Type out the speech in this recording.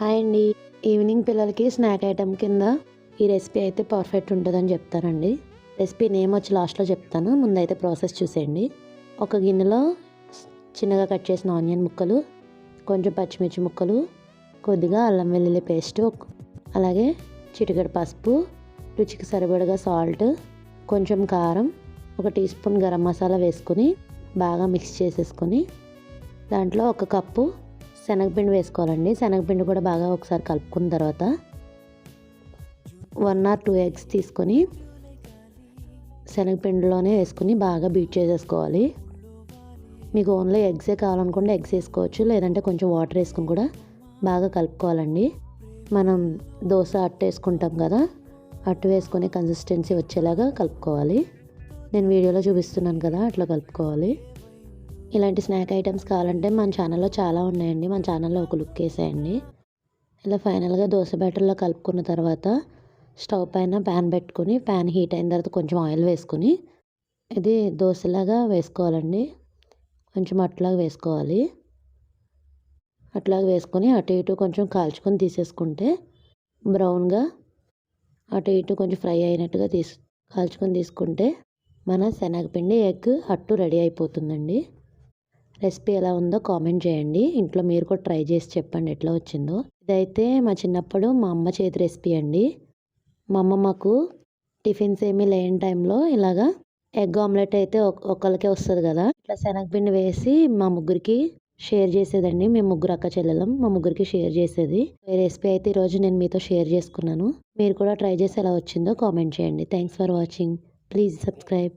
Hi అండి. Evening పిల్లలకి snack item కింద ఈ రెసిపీ అయితే పర్ఫెక్ట్ ఉంటుందని చెప్తానండి. రెసిపీ నేమ్ వచ్చి లాస్ట్లో చెప్తాను, ముందైతే ప్రాసెస్ చూసేయండి. ఒక గిన్నెలో చిన్నగా కట్ చేసిన ఆనియన్ ముక్కలు, కొంచెం పచ్చిమిర్చి ముక్కలు, కొద్దిగా అల్లం వెల్లుల్లి పేస్ట్, అలాగే చిటికెడు పసుపు, రుచికి సరిపడగా సాల్ట్, కొంచెం కారం, 1 టీ స్పూన్ గరం మసాలా వేసుకొని బాగా మిక్స్ చేసేసుకొని దాంట్లో 1 కప్పు శనగపిండి వేసుకోవాలండి. శనగపిండి కూడా బాగా ఒకసారి కలుపుకున్న తర్వాత 1 or 2 ఎగ్స్ తీసుకొని శనగపిండిలోనే వేసుకొని బాగా బీట్ చేసేసుకోవాలి. మీకు ఓన్లీ ఎగ్సే కావాలనుకుంటే ఎగ్స్ వేసుకోవచ్చు, లేదంటే కొంచెం వాటర్ వేసుకొని కూడా బాగా కలుపుకోవాలండి. మనం దోశ అట్టు వేసుకుంటాం కదా, అట్టు వేసుకొని కన్సిస్టెన్సీ వచ్చేలాగా కలుపుకోవాలి. నేను వీడియోలో చూపిస్తున్నాను కదా, అట్లా కలుపుకోవాలి. ఇలాంటి స్నాక్ ఐటమ్స్ కావాలంటే మన ఛానల్లో చాలా ఉన్నాయండి, మన ఛానల్లో ఒక లుక్ వేసేయండి. ఇలా ఫైనల్గా దోశ బ్యాటర్లో కలుపుకున్న తర్వాత స్టవ్ పైన ప్యాన్ పెట్టుకొని, ప్యాన్ హీట్ అయిన తర్వాత కొంచెం ఆయిల్ వేసుకొని ఇది దోశలాగా వేసుకోవాలండి. కొంచెం అట్లాగా వేసుకోవాలి. అట్లాగా వేసుకొని అటు ఇటు కొంచెం కాల్చుకొని తీసేసుకుంటే బ్రౌన్గా అటు ఇటు కొంచెం ఫ్రై అయినట్టుగా కాల్చుకొని తీసుకుంటే మన శనగపిండి ఎగ్ అట్టు రెడీ అయిపోతుందండి. రెసిపీ ఎలా ఉందో కామెంట్ చేయండి. ఇంట్లో మీరు కూడా ట్రై చేసి చెప్పండి ఎట్లా వచ్చిందో. ఇదైతే మా చిన్నప్పుడు మా అమ్మ చేతి రెసిపీ అండి. మా అమ్మ మాకు టిఫిన్స్ ఏమీ లేని టైంలో ఇలాగా ఎగ్ ఆమ్లెట్ అయితే ఒకళ్ళకే వస్తుంది కదా, ఇట్లా శనగపిండి వేసి మా ముగ్గురికి షేర్ చేసేదండి. మేము 3 అక్క చెల్లెలం, మా ముగ్గురికి షేర్ చేసేది. ఈ రెసిపీ అయితే ఈరోజు నేను మీతో షేర్ చేసుకున్నాను. మీరు కూడా ట్రై చేసి ఎలా వచ్చిందో కామెంట్ చేయండి. Thanks for watching. Please subscribe.